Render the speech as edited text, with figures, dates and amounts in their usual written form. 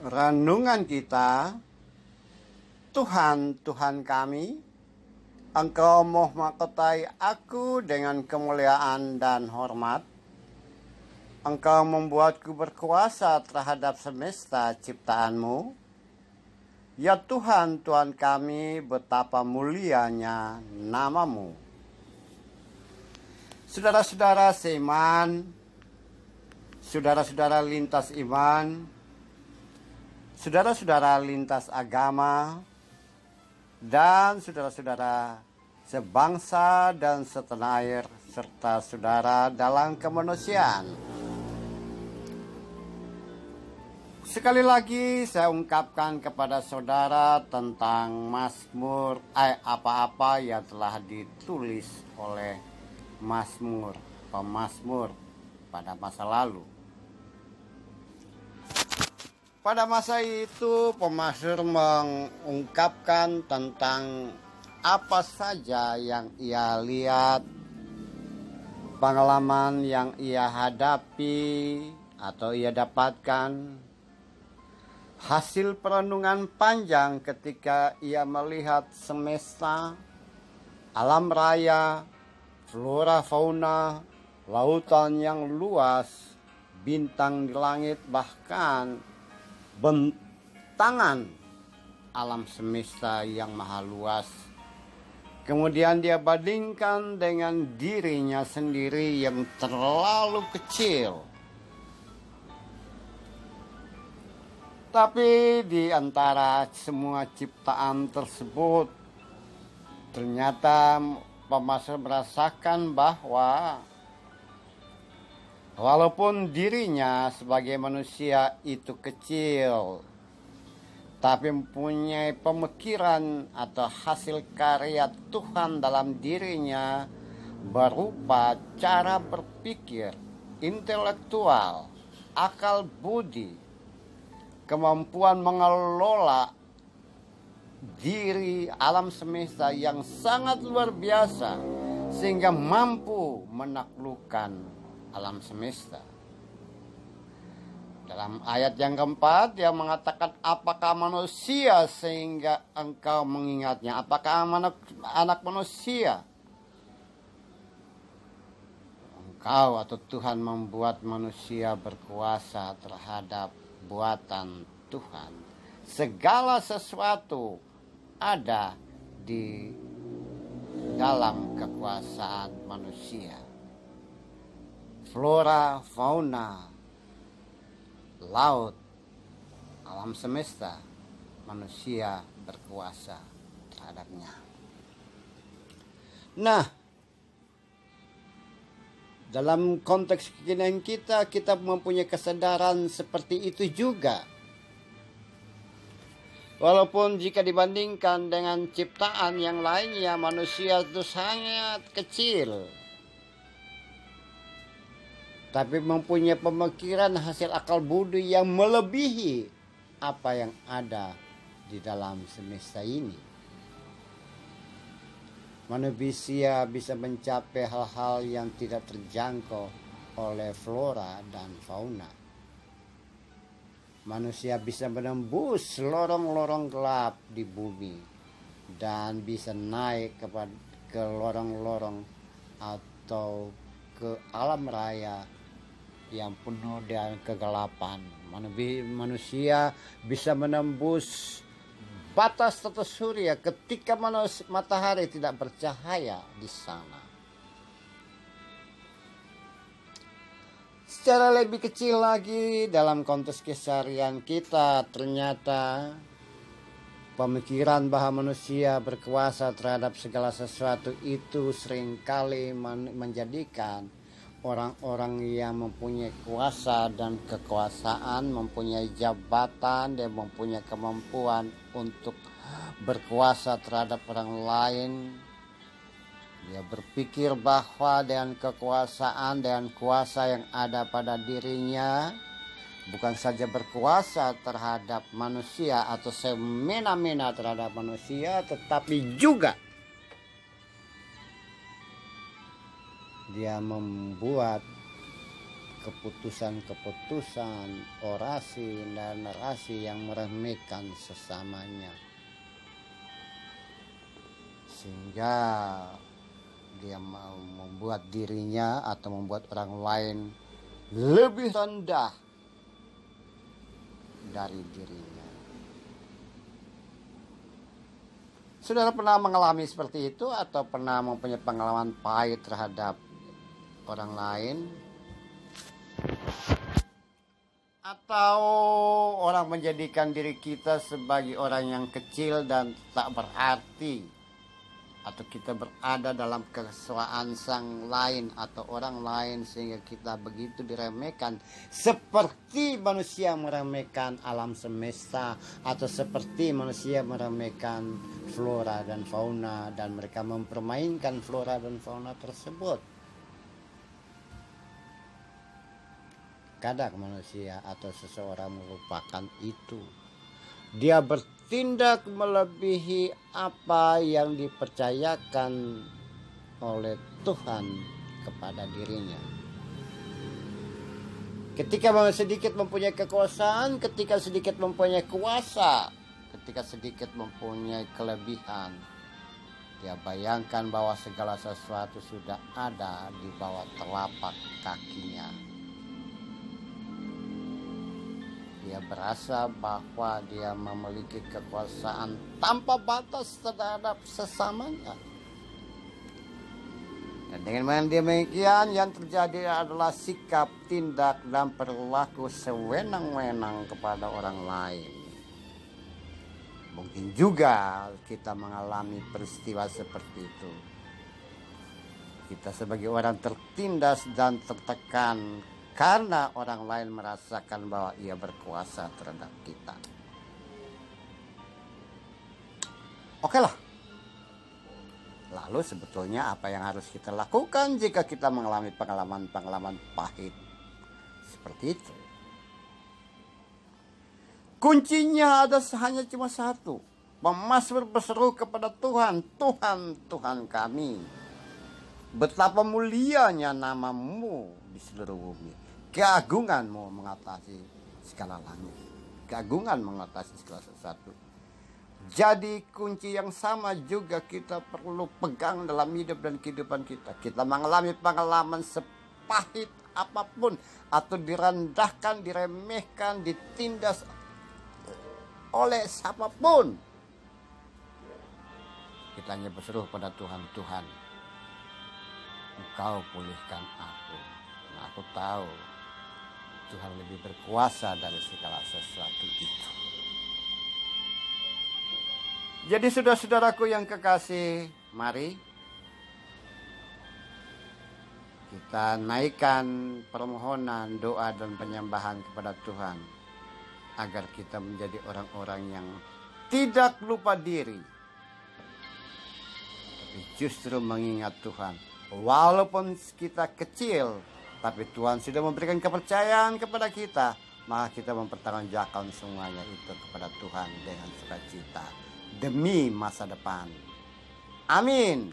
Renungan kita, Tuhan, Tuhan kami, Engkau memahkotai aku dengan kemuliaan dan hormat. Engkau membuatku berkuasa terhadap semesta ciptaanmu. Ya Tuhan, Tuhan kami, betapa mulianya namamu. Saudara-saudara seiman, saudara-saudara lintas iman, saudara-saudara lintas agama, dan saudara-saudara sebangsa dan setanah air, serta saudara dalam kemanusiaan. Sekali lagi saya ungkapkan kepada saudara tentang Mazmur apa-apa yang telah ditulis oleh pemazmur pada masa lalu. Pada masa itu pemazmur mengungkapkan tentang apa saja yang ia lihat, pengalaman yang ia hadapi atau ia dapatkan, hasil perenungan panjang ketika ia melihat semesta, alam raya, flora fauna, lautan yang luas, bintang di langit, bahkan bentangan alam semesta yang maha luas. Kemudian dia bandingkan dengan dirinya sendiri yang terlalu kecil. Tapi di antara semua ciptaan tersebut, ternyata pemazmur merasakan bahwa walaupun dirinya sebagai manusia itu kecil, tapi mempunyai pemikiran atau hasil karya Tuhan dalam dirinya berupa cara berpikir, intelektual, akal budi, kemampuan mengelola diri alam semesta yang sangat luar biasa sehingga mampu menaklukkan alam semesta. Dalam ayat yang keempat dia mengatakan, apakah manusia sehingga engkau mengingatnya? Apakah anak manusia? Engkau atau Tuhan membuat manusia berkuasa terhadap buatan Tuhan. Segala sesuatu ada di dalam kekuasaan manusia. Flora, fauna, laut, alam semesta, manusia berkuasa terhadapnya. Nah, dalam konteks kekinian kita mempunyai kesadaran seperti itu juga. Walaupun jika dibandingkan dengan ciptaan yang lainnya, manusia itu sangat kecil, tapi mempunyai pemikiran hasil akal budi yang melebihi apa yang ada di dalam semesta ini. Manusia bisa mencapai hal-hal yang tidak terjangkau oleh flora dan fauna. Manusia bisa menembus lorong-lorong gelap di bumi dan bisa naik ke lorong-lorong atau ke alam raya yang penuh dengan kegelapan. Manusia bisa menembus batas tata surya ketika matahari tidak bercahaya di sana. Secara lebih kecil lagi dalam konteks keseharian kita, ternyata pemikiran bahwa manusia berkuasa terhadap segala sesuatu itu seringkali menjadikan orang-orang yang mempunyai kuasa dan kekuasaan, mempunyai jabatan, dan mempunyai kemampuan untuk berkuasa terhadap orang lain. Dia berpikir bahwa dengan kekuasaan dan kuasa yang ada pada dirinya, bukan saja berkuasa terhadap manusia atau semena-mena terhadap manusia, tetapi juga dia membuat keputusan-keputusan, orasi dan narasi yang meremehkan sesamanya, sehingga dia mau membuat dirinya atau membuat orang lain lebih rendah dari dirinya. Saudara pernah mengalami seperti itu atau pernah mempunyai pengalaman pahit terhadap orang lain? Atau orang menjadikan diri kita sebagai orang yang kecil dan tak berarti, atau kita berada dalam kesukaan sang lain atau orang lain sehingga kita begitu diremehkan, seperti manusia meremehkan alam semesta, atau seperti manusia meremehkan flora dan fauna, dan mereka mempermainkan flora dan fauna tersebut. Kadang manusia atau seseorang merupakan itu. Dia bertindak melebihi apa yang dipercayakan oleh Tuhan kepada dirinya. Ketika sedikit mempunyai kekuasaan, ketika sedikit mempunyai kuasa, ketika sedikit mempunyai kelebihan, dia bayangkan bahwa segala sesuatu sudah ada di bawah telapak kakinya. Dia berasa bahwa dia memiliki kekuasaan tanpa batas terhadap sesamanya. Dan dengan demikian yang terjadi adalah sikap, tindak, dan perilaku sewenang-wenang kepada orang lain. Mungkin juga kita mengalami peristiwa seperti itu. Kita sebagai orang tertindas dan tertekan karena orang lain merasakan bahwa ia berkuasa terhadap kita. Oke lah. Lalu sebetulnya apa yang harus kita lakukan jika kita mengalami pengalaman-pengalaman pahit seperti itu? Kuncinya hanya cuma satu. Mazmur berseru kepada Tuhan, Tuhan, Tuhan kami. Betapa mulianya namamu di seluruh bumi. Keagunganmu mengatasi segala langit. Keagungan mengatasi segala sesuatu. Jadi kunci yang sama juga kita perlu pegang dalam hidup dan kehidupan kita. Kita mengalami pengalaman sepahit apapun, atau direndahkan, diremehkan, ditindas oleh siapapun, kita hanya berseru pada Tuhan, Tuhan, Engkau pulihkan aku. Nah, aku tahu Tuhan lebih berkuasa dari segala sesuatu itu. Jadi saudara-saudaraku yang kekasih, mari kita naikkan permohonan, doa, dan penyembahan kepada Tuhan agar kita menjadi orang-orang yang tidak lupa diri, tapi justru mengingat Tuhan. Walaupun kita kecil, tapi Tuhan sudah memberikan kepercayaan kepada kita, maka kita mempertanggungjawabkan semuanya itu kepada Tuhan dengan sukacita demi masa depan. Amin.